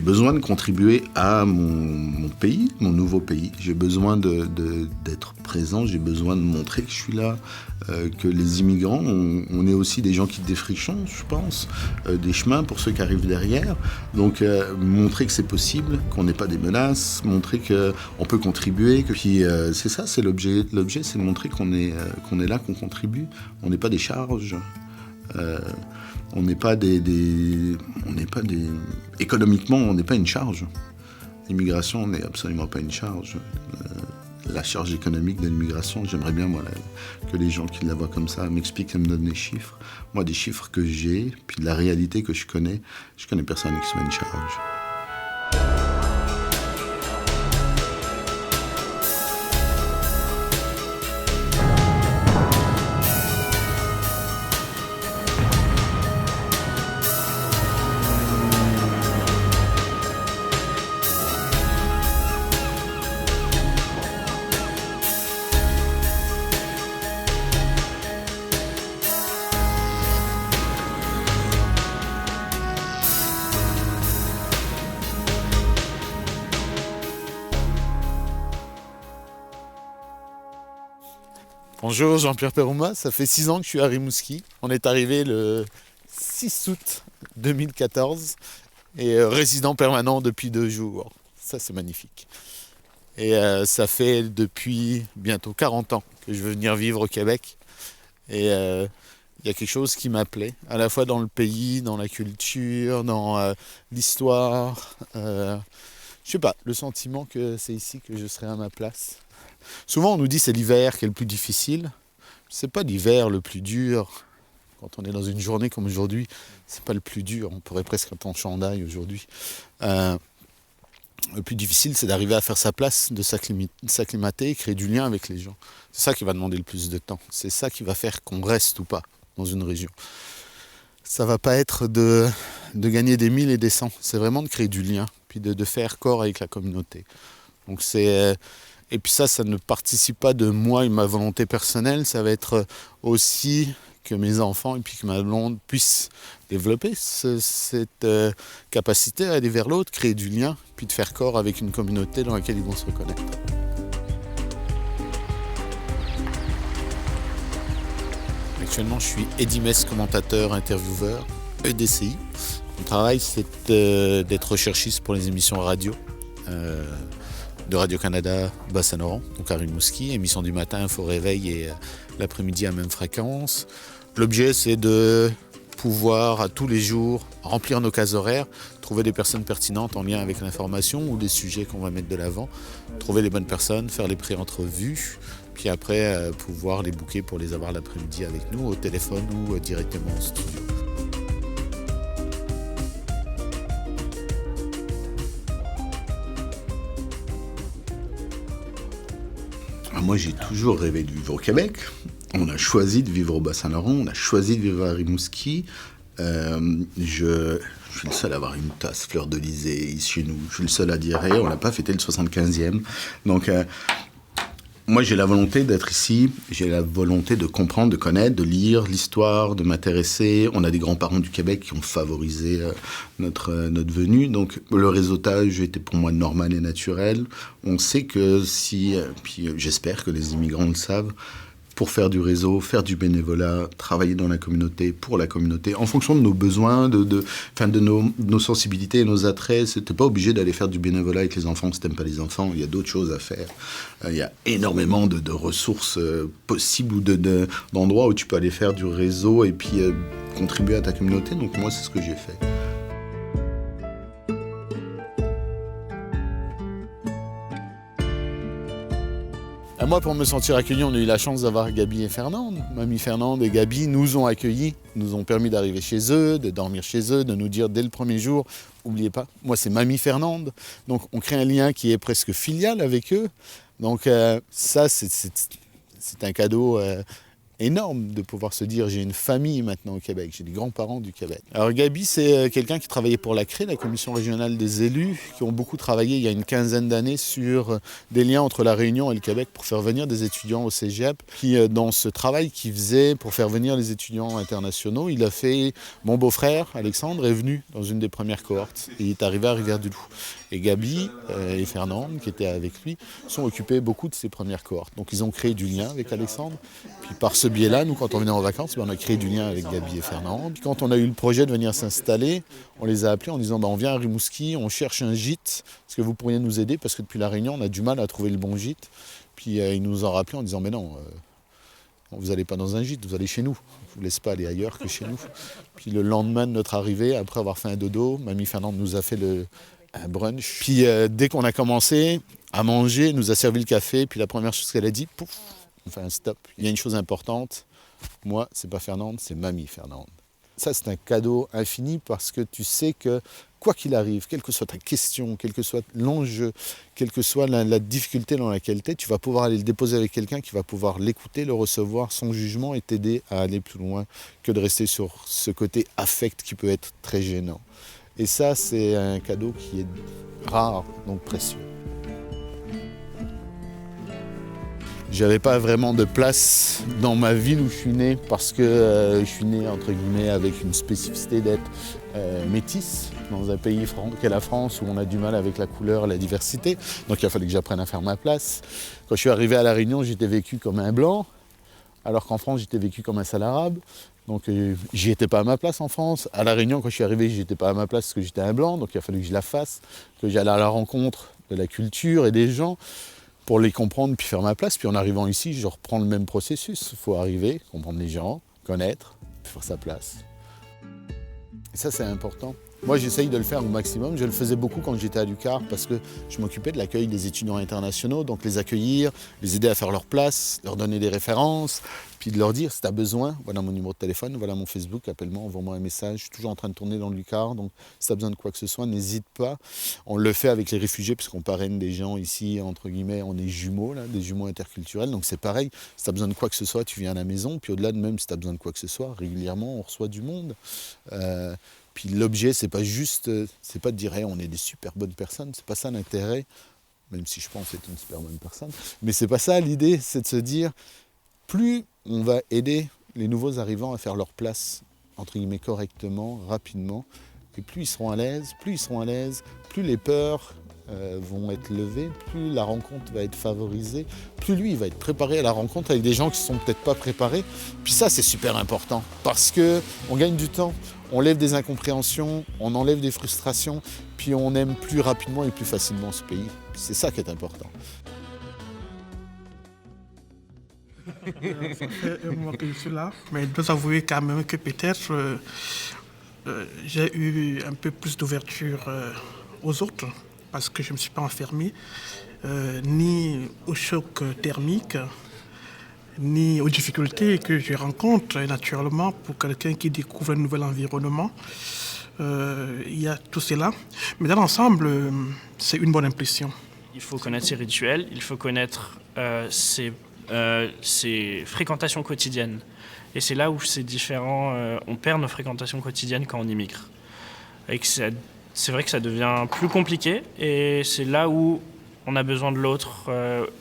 besoin de contribuer à mon pays, mon nouveau pays. J'ai besoin d'être présent, j'ai besoin de montrer que je suis là, que les immigrants, on est aussi des gens qui défrichent, je pense, des chemins pour ceux qui arrivent derrière. Donc montrer que c'est possible, qu'on n'est pas des menaces, montrer qu'on peut contribuer. Puis c'est ça, c'est l'objet. L'objet, c'est de montrer qu'on est là, qu'on contribue. On n'est pas des charges. On n'est pas économiquement, on n'est pas une charge. L'immigration, on n'est absolument pas une charge. La charge économique de l'immigration, j'aimerais bien que les gens qui la voient comme ça m'expliquent et me donnent des chiffres. Moi, des chiffres que j'ai, puis de la réalité que je connais personne qui soit une charge. Bonjour Jean-Pierre Perouma, ça fait 6 ans que je suis à Rimouski. On est arrivé le 6 août 2014 et résident permanent depuis 2 jours. Ça c'est magnifique. Et ça fait depuis bientôt 40 ans que je veux venir vivre au Québec. Et il y a quelque chose qui m'appelait, à la fois dans le pays, dans la culture, dans l'histoire. Je sais pas, le sentiment que c'est ici que je serai à ma place. Souvent on nous dit que c'est l'hiver qui est le plus difficile. C'est pas l'hiver le plus dur. Quand on est dans une journée comme aujourd'hui, c'est pas le plus dur. On pourrait presque être en chandail aujourd'hui. Le plus difficile, c'est d'arriver à faire sa place, de s'acclimater, créer du lien avec les gens. C'est ça qui va demander le plus de temps. C'est ça qui va faire qu'on reste ou pas dans une région. Ça va pas être de gagner des 1000 et des 100. C'est vraiment de créer du lien, puis de faire corps avec la communauté. Donc et puis ça ne participe pas de moi et ma volonté personnelle, ça va être aussi que mes enfants et puis que ma blonde puissent développer cette capacité à aller vers l'autre, créer du lien, puis de faire corps avec une communauté dans laquelle ils vont se reconnaître. Actuellement, je suis Eddy Mess, commentateur, intervieweur, EDCI. Mon travail, c'est d'être recherchiste pour les émissions radio. De Radio-Canada, Bas-Saint-Laurent, donc à Rimouski, émission du matin, Info Réveil et l'après-midi à même fréquence. L'objet, c'est de pouvoir à tous les jours remplir nos cases horaires, trouver des personnes pertinentes en lien avec l'information ou des sujets qu'on va mettre de l'avant, trouver les bonnes personnes, faire les pré-entrevues, puis après pouvoir les booker pour les avoir l'après-midi avec nous au téléphone ou directement en studio. Moi, j'ai toujours rêvé de vivre au Québec. On a choisi de vivre au Bas-Saint-Laurent, on a choisi de vivre à Rimouski. Je suis le seul à avoir une tasse fleur de lysée ici chez nous. Je suis le seul à dire, on n'a pas fêté le 75e. Donc, moi, j'ai la volonté d'être ici, j'ai la volonté de comprendre, de connaître, de lire l'histoire, de m'intéresser. On a des grands-parents du Québec qui ont favorisé notre venue. Donc, le réseautage était pour moi normal et naturel. On sait que puis j'espère que les immigrants le savent, pour faire du réseau, faire du bénévolat, travailler dans la communauté, pour la communauté, en fonction de nos besoins, de nos sensibilités et nos attraits. C'était pas obligé d'aller faire du bénévolat avec les enfants si t'aimes pas les enfants. Il y a d'autres choses à faire. Il y a énormément de ressources possibles ou d'endroits où tu peux aller faire du réseau et puis contribuer à ta communauté. Donc moi, c'est ce que j'ai fait. Moi, pour me sentir accueilli, on a eu la chance d'avoir Gabi et Fernande. Mamie Fernande et Gabi nous ont accueillis, nous ont permis d'arriver chez eux, de dormir chez eux, de nous dire dès le premier jour, n'oubliez pas, moi c'est Mamie Fernande. Donc on crée un lien qui est presque filial avec eux. Donc ça, c'est un cadeau énorme de pouvoir se dire j'ai une famille maintenant au Québec, j'ai des grands-parents du Québec. Alors Gabi, c'est quelqu'un qui travaillait pour la CRE, la Commission régionale des élus, qui ont beaucoup travaillé il y a une quinzaine d'années sur des liens entre la Réunion et le Québec pour faire venir des étudiants au cégep. Qui, dans ce travail qu'il faisait pour faire venir les étudiants internationaux, il a fait, mon beau-frère Alexandre est venu dans une des premières cohortes. Il est arrivé à Rivière-du-Loup. Et Gabi et Fernande, qui étaient avec lui, sont occupés beaucoup de ces premières cohortes. Donc ils ont créé du lien avec Alexandre. Puis par ce biais-là, nous, quand on venait en vacances, on a créé du lien avec Gabi et Fernande. Puis quand on a eu le projet de venir s'installer, on les a appelés en disant on vient à Rimouski, on cherche un gîte, est-ce que vous pourriez nous aider? Parce que depuis La Réunion, on a du mal à trouver le bon gîte. Puis ils nous ont rappelé en disant mais non, vous n'allez pas dans un gîte, vous allez chez nous. Je ne vous laisse pas aller ailleurs que chez nous. Puis le lendemain de notre arrivée, après avoir fait un dodo, mamie Fernande nous a fait un brunch. Puis dès qu'on a commencé à manger, elle nous a servi le café. Puis la première chose qu'elle a dit, pouf, on fait un stop. Il y a une chose importante, moi, c'est pas Fernande, c'est mamie Fernande. Ça, c'est un cadeau infini parce que tu sais que quoi qu'il arrive, quelle que soit ta question, quel que soit l'enjeu, quelle que soit la difficulté dans laquelle tu es, tu vas pouvoir aller le déposer avec quelqu'un qui va pouvoir l'écouter, le recevoir, son jugement et t'aider à aller plus loin que de rester sur ce côté affect qui peut être très gênant. Et ça, c'est un cadeau qui est rare, donc précieux. J'avais pas vraiment de place dans ma ville où je suis né parce que je suis né entre guillemets avec une spécificité d'être métisse dans un pays qu'est la France où on a du mal avec la couleur, la diversité. Donc il a fallu que j'apprenne à faire ma place. Quand je suis arrivé à La Réunion, j'étais vécu comme un blanc, alors qu'en France, j'étais vécu comme un sale arabe. Donc j'y étais pas à ma place en France. À La Réunion, quand je suis arrivé, j'y étais pas à ma place parce que j'étais un blanc. Donc il a fallu que je la fasse, que j'aille à la rencontre de la culture et des gens pour les comprendre puis faire ma place. Puis en arrivant ici, je reprends le même processus. Il faut arriver, comprendre les gens, connaître, faire sa place. Et ça, c'est important. Moi, j'essaye de le faire au maximum. Je le faisais beaucoup quand j'étais à l'UQAR parce que je m'occupais de l'accueil des étudiants internationaux, donc les accueillir, les aider à faire leur place, leur donner des références, puis de leur dire si tu as besoin, voilà mon numéro de téléphone, voilà mon Facebook, appelle-moi, envoie-moi un message. Je suis toujours en train de tourner dans l'UQAR, donc si tu as besoin de quoi que ce soit, n'hésite pas. On le fait avec les réfugiés puisqu'on parraine des gens ici, entre guillemets, on est jumeaux, là, des jumeaux interculturels, donc c'est pareil. Si tu as besoin de quoi que ce soit, tu viens à la maison, puis au-delà de même si tu as besoin de quoi que ce soit, régulièrement, on reçoit du monde. Puis l'objet, c'est pas juste, c'est pas de dire hey, on est des super bonnes personnes, c'est pas ça l'intérêt, même si je pense être une super bonne personne, mais c'est pas ça l'idée, c'est de se dire plus on va aider les nouveaux arrivants à faire leur place, entre guillemets, correctement, rapidement, et plus ils seront à l'aise, plus les peurs vont être levées, plus la rencontre va être favorisée, plus lui il va être préparé à la rencontre avec des gens qui ne sont peut-être pas préparés. Puis ça c'est super important parce qu'on gagne du temps, on lève des incompréhensions, on enlève des frustrations, puis on aime plus rapidement et plus facilement ce pays. C'est ça qui est important. Ça fait un mois que je suis là, mais je dois avouer quand même que peut-être j'ai eu un peu plus d'ouverture aux autres parce que je ne me suis pas enfermé ni au choc thermique, ni aux difficultés que je rencontre naturellement pour quelqu'un qui découvre un nouvel environnement. Il y a tout cela. Mais dans l'ensemble, c'est une bonne impression. Il faut connaître ses rituels, il faut connaître ses fréquentations quotidiennes. Et c'est là où c'est différent, on perd nos fréquentations quotidiennes quand on immigre. Et que c'est vrai que ça devient plus compliqué et c'est là où on a besoin de l'autre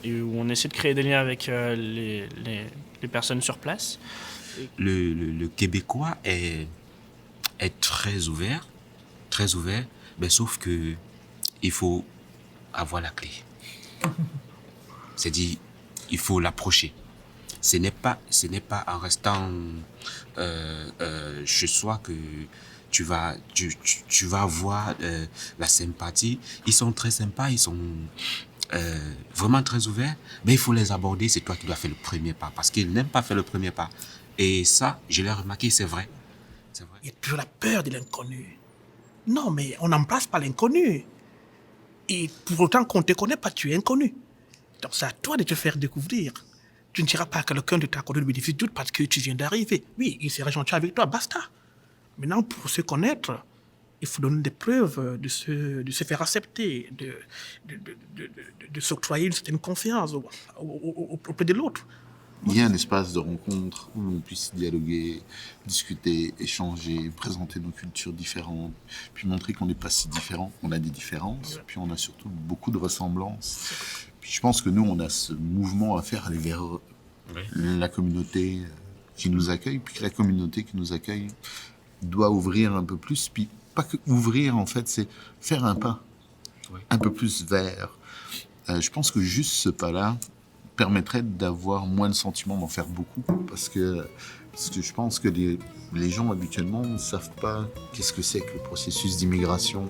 et où on essaie de créer des liens avec les personnes sur place. Le Québécois est très ouvert, mais sauf que il faut avoir la clé. C'est-à-dire, il faut l'approcher. Ce n'est pas en restant chez soi que tu vas avoir la sympathie. Ils sont très sympas, ils sont vraiment très ouverts, mais il faut les aborder. C'est toi qui dois faire le premier pas parce qu'ils n'aiment pas faire le premier pas. Et ça, je l'ai remarqué, c'est vrai. Il y a toujours la peur de l'inconnu. Non, mais on n'embrasse pas l'inconnu. Et pour autant qu'on ne te connaît pas, tu es inconnu. Donc c'est à toi de te faire découvrir. Tu ne diras pas à quelqu'un de t'accorder le bénéfice du doute parce que tu viens d'arriver. Oui, il sera gentil avec toi, basta. Maintenant, pour se connaître, il faut donner des preuves de se faire accepter, de s'octroyer une certaine confiance auprès de l'autre. il y ait un espace de rencontre où on puisse dialoguer, discuter, échanger, présenter nos cultures différentes, puis montrer qu'on n'est pas si différents, on a des différences, puis on a surtout beaucoup de ressemblances. Puis je pense que nous, on a ce mouvement à faire aller vers la communauté qui nous accueille, puis que la communauté qui nous accueille doit ouvrir un peu plus, puis pas que ouvrir en fait, c'est faire un pas un peu plus vers. Je pense que juste ce pas-là permettrait d'avoir moins de sentiments d'en faire beaucoup, parce que je pense que les gens habituellement ne savent pas qu'est-ce que c'est que le processus d'immigration.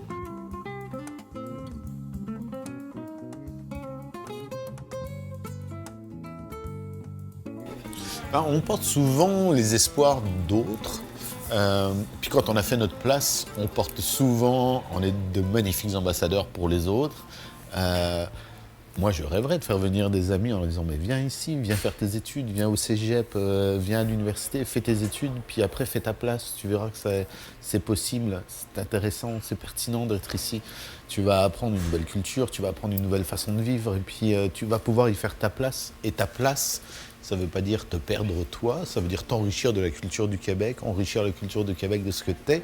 On porte souvent les espoirs d'autres. Puis quand on a fait notre place, on porte souvent, on est de magnifiques ambassadeurs pour les autres. Moi, je rêverais de faire venir des amis en leur disant « mais viens ici, viens faire tes études, viens au cégep, viens à l'université, fais tes études, puis après fais ta place, tu verras que c'est possible, c'est intéressant, c'est pertinent d'être ici. Tu vas apprendre une nouvelle culture, tu vas apprendre une nouvelle façon de vivre, et puis tu vas pouvoir y faire ta place. Et ta place, ça ne veut pas dire te perdre toi, ça veut dire t'enrichir de la culture du Québec, enrichir la culture du Québec de ce que t'es.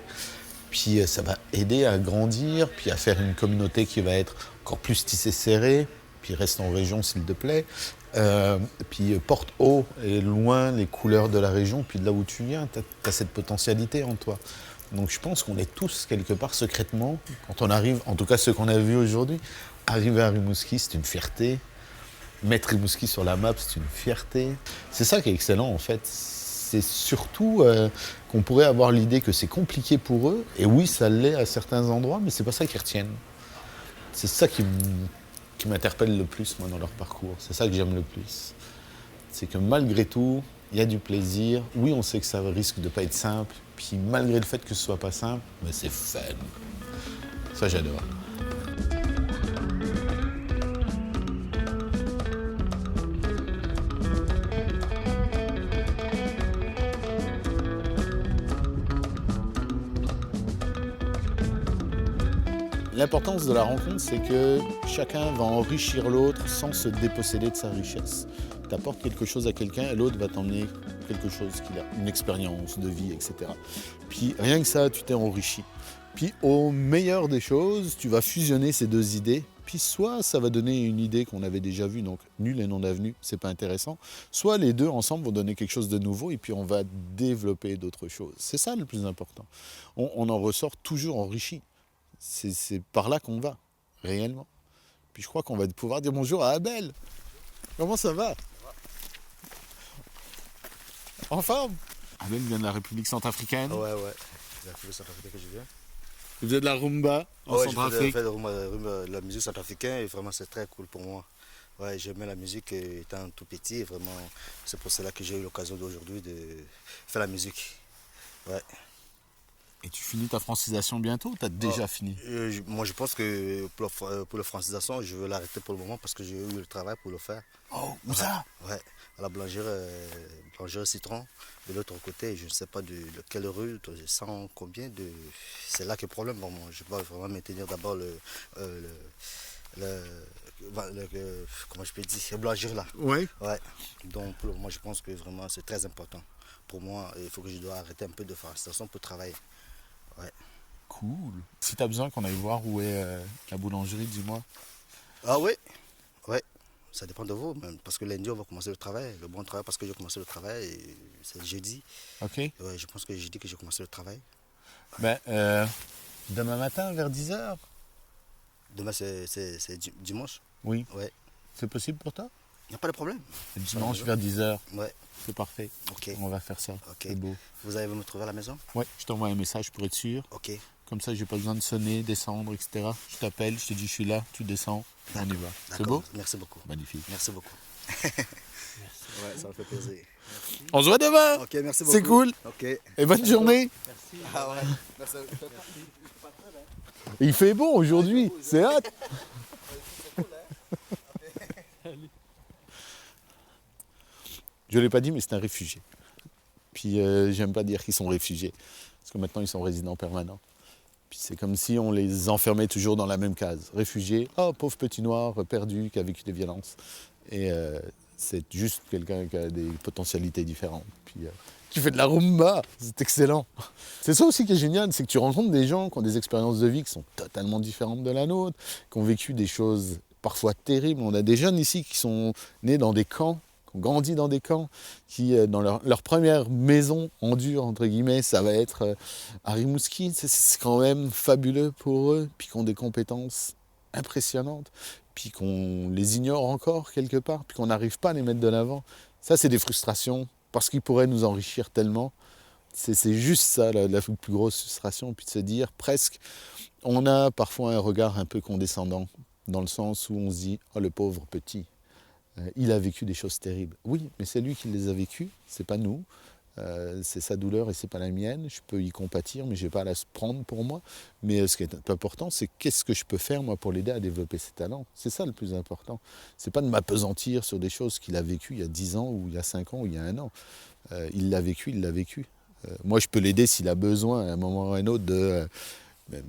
Puis ça va aider à grandir, puis à faire une communauté qui va être encore plus tissée serrée. Puis reste en région s'il te plaît, puis porte haut et loin les couleurs de la région, puis de là où tu viens, tu as cette potentialité en toi. Donc je pense qu'on est tous quelque part secrètement, quand on arrive, en tout cas ceux qu'on a vus aujourd'hui, arriver à Rimouski, c'est une fierté, mettre Rimouski sur la map, c'est une fierté. C'est ça qui est excellent en fait, c'est surtout qu'on pourrait avoir l'idée que c'est compliqué pour eux, et oui ça l'est à certains endroits, mais c'est pas ça qu'ils retiennent. C'est ça qui m'interpelle le plus, moi, dans leur parcours. C'est ça que j'aime le plus. C'est que malgré tout, il y a du plaisir. Oui, on sait que ça risque de ne pas être simple. Puis malgré le fait que ce soit pas simple, mais c'est fun. Ça, j'adore. L'importance de la rencontre, c'est que chacun va enrichir l'autre sans se déposséder de sa richesse. Tu apportes quelque chose à quelqu'un et l'autre va t'emmener quelque chose qu'il a, une expérience de vie, etc. Puis rien que ça, tu t'es enrichi. Puis au meilleur des choses, tu vas fusionner ces deux idées. Puis soit ça va donner une idée qu'on avait déjà vue, donc nul et non avenu, c'est pas intéressant. Soit les deux ensemble vont donner quelque chose de nouveau et puis on va développer d'autres choses. C'est ça le plus important. On en ressort toujours enrichi. C'est par là qu'on va, réellement. Puis je crois qu'on va pouvoir dire bonjour à Abel. Comment ça va? En forme? Abel vient de la République centrafricaine. Ouais. C'est la République centrafricaine que je viens. Vous faisez de la rumba en Centrafrique? Je fais de la musique centrafricaine et vraiment c'est très cool pour moi. Ouais, j'aimais la musique étant tout petit et vraiment c'est pour cela que j'ai eu l'occasion d'aujourd'hui de faire la musique. Ouais. Et tu finis ta francisation bientôt ou tu as déjà fini? Moi je pense que pour la francisation, je veux l'arrêter pour le moment parce que j'ai eu le travail pour le faire. Oh, où ça? Ouais, à la boulangerie Citron, de l'autre côté, je ne sais pas de quelle rue, je sens combien de... C'est là que le problème pour moi. Je dois vraiment maintenir d'abord comment je peux dire, la boulangerie là. Oui. Ouais. Donc pour le moment, je pense que vraiment c'est très important. Pour moi, il faut que je dois arrêter un peu de francisation pour travailler. Ouais. Cool. Si tu as besoin qu'on aille voir où est la boulangerie, dis-moi. Ah oui, ouais. Ça dépend de vous, même, parce que lundi on va commencer le travail, le bon travail, parce que j'ai commencé le travail, et c'est jeudi. Ok. Ouais, je pense que jeudi que j'ai commencé le travail. Ben, demain matin vers 10h? Demain c'est dimanche. Oui. Ouais. C'est possible pour toi? Il n'y a pas de problème. Dimanche vers 10h. Ouais. C'est parfait. Ok. On va faire ça. Ok. C'est beau. Vous allez me trouver à la maison? Ouais, je t'envoie un message pour être sûr. Ok. Comme ça, j'ai pas besoin de sonner, descendre, etc. Je t'appelle, je te dis je suis là, tu descends, on y va. C'est beau? Merci beaucoup. Magnifique. Merci beaucoup. Ouais, ça me fait plaisir. On se voit demain. Ok, merci beaucoup. C'est cool. Ok. Et bonne journée. Merci. Ah ouais. Merci. Il fait bon aujourd'hui, c'est hâte. Je ne l'ai pas dit, mais c'est un réfugié. Puis j'aime pas dire qu'ils sont réfugiés, parce que maintenant ils sont résidents permanents. Puis c'est comme si on les enfermait toujours dans la même case. Réfugiés, oh pauvre petit noir perdu qui a vécu des violences. Et C'est juste quelqu'un qui a des potentialités différentes. Puis, qui fait de la rumba, c'est excellent. C'est ça aussi qui est génial, c'est que tu rencontres des gens qui ont des expériences de vie qui sont totalement différentes de la nôtre, qui ont vécu des choses parfois terribles. On a des jeunes ici qui sont nés dans des camps, qui ont grandi dans des camps, qui, dans leur première maison en dur, entre guillemets, ça va être à Rimouski. C'est quand même fabuleux pour eux, puis qui ont des compétences impressionnantes, puis qu'on les ignore encore quelque part, puis qu'on n'arrive pas à les mettre de l'avant. Ça, c'est des frustrations, parce qu'ils pourraient nous enrichir tellement. C'est juste ça, la plus grosse frustration, puis de se dire presque, on a parfois un regard un peu condescendant, dans le sens où on se dit « Oh, le pauvre petit, il a vécu des choses terribles. » Oui, mais c'est lui qui les a vécues, c'est pas nous. C'est sa douleur et c'est pas la mienne. Je peux y compatir, mais je vais pas la prendre pour moi. Mais ce qui est important, c'est qu'est-ce que je peux faire moi pour l'aider à développer ses talents. C'est ça le plus important. C'est pas de m'apesantir sur des choses qu'il a vécues il y a 10 ans ou il y a 5 ans ou il y a 1 an. Il l'a vécu, il l'a vécu. Moi, je peux l'aider s'il a besoin à un moment ou à un autre de...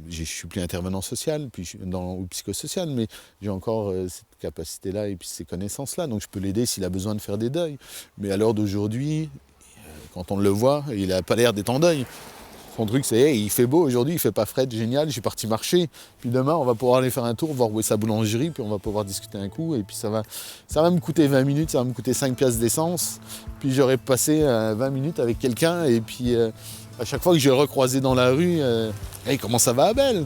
je suis plus intervenant social puis ou psychosocial, mais j'ai encore cette capacité-là et puis ces connaissances-là. Donc je peux l'aider s'il a besoin de faire des deuils. Mais à l'heure d'aujourd'hui, quand on le voit, il n'a pas l'air d'être en deuil. Son truc, c'est hey, il fait beau aujourd'hui, il fait pas frais, génial, je suis parti marcher. Puis demain, on va pouvoir aller faire un tour, voir où est sa boulangerie, puis on va pouvoir discuter un coup. Et puis ça va me coûter 20 minutes, ça va me coûter 5 piastres d'essence. Puis j'aurai passé 20 minutes avec quelqu'un. Et puis à chaque fois que je vais le recroiser dans la rue, hey, comment ça va, Abel?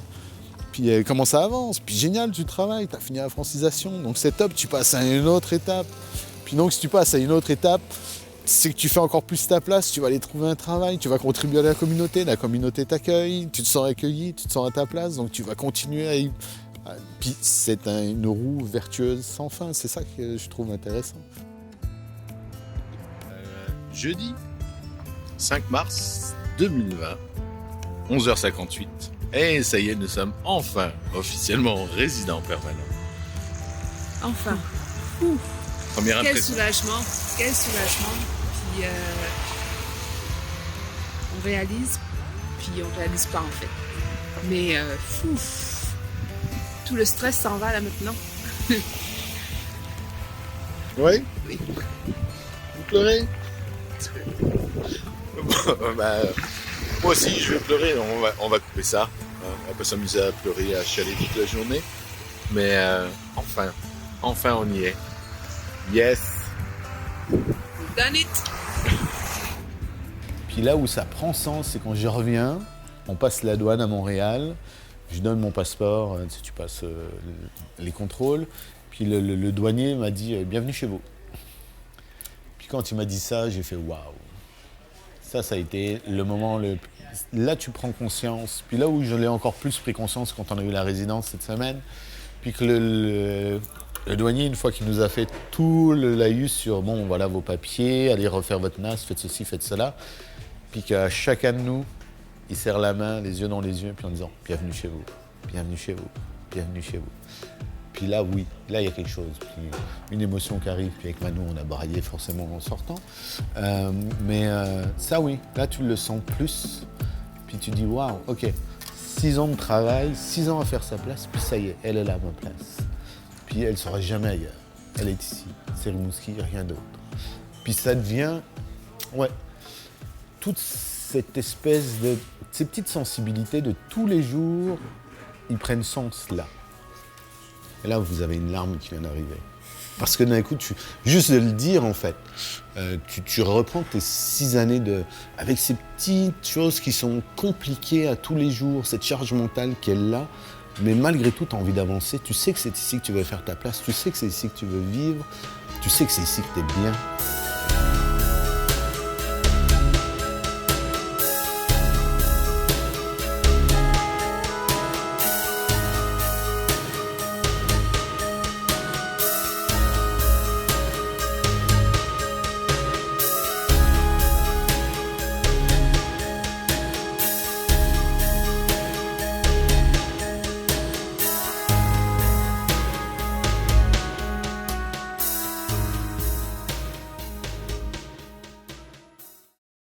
Puis comment ça avance? Puis génial, tu travailles, tu as fini la francisation. Donc c'est top, tu passes à une autre étape. Puis donc si tu passes à une autre étape, c'est que tu fais encore plus ta place, tu vas aller trouver un travail, tu vas contribuer à la communauté t'accueille, tu te sens accueilli, tu te sens à ta place, donc tu vas continuer à... Puis c'est une roue vertueuse sans fin, c'est ça que je trouve intéressant. Jeudi 5 mars 2020, 11h58. Et ça y est, nous sommes enfin officiellement résidents permanents. Enfin. Première Quel impression. soulagement. Puis on réalise, puis on réalise pas en fait. Mais tout le stress s'en va là maintenant. Oui. Oui. Vous pleurez? Moi aussi, je vais pleurer. On va couper ça. On va pas s'amuser à pleurer, à chialer toute la journée. Mais enfin, on y est. Yes. Done it. Puis là où ça prend sens, c'est quand je reviens, on passe la douane à Montréal, je donne mon passeport, tu passes les contrôles, puis le douanier m'a dit « Bienvenue chez vous ». Puis quand il m'a dit ça, j'ai fait « Waouh ». Ça a été le moment... Là, tu prends conscience. Puis là où je l'ai encore plus pris conscience quand on a eu la résidence cette semaine, puis que le douanier, une fois qu'il nous a fait tout le laïus sur « Bon, voilà vos papiers, allez refaire votre NAS, faites ceci, faites cela », puis qu'à chacun de nous, il serre la main, les yeux dans les yeux, puis en disant « Bienvenue chez vous, bienvenue chez vous, bienvenue chez vous ». Puis là, oui, là, il y a quelque chose. Puis une émotion qui arrive, puis avec Manu, on a braillé forcément en sortant. Mais ça, oui, là, tu le sens plus. Puis tu dis « Waouh, ok, 6 ans de travail, 6 ans à faire sa place, puis ça y est, elle est là à ma place. » Puis elle ne sera jamais ailleurs. Elle est ici, c'est Rimouski, rien d'autre. Puis ça devient, ouais, toute cette espèce de... Ces petites sensibilités de tous les jours, ils prennent sens là. Et là, vous avez une larme qui vient d'arriver. Parce que d'un coup, juste de le dire, en fait, tu reprends tes 6 années avec ces petites choses qui sont compliquées à tous les jours, cette charge mentale qu'elle a, mais malgré tout, tu as envie d'avancer. Tu sais que c'est ici que tu veux faire ta place, tu sais que c'est ici que tu veux vivre, tu sais que c'est ici que tu es bien.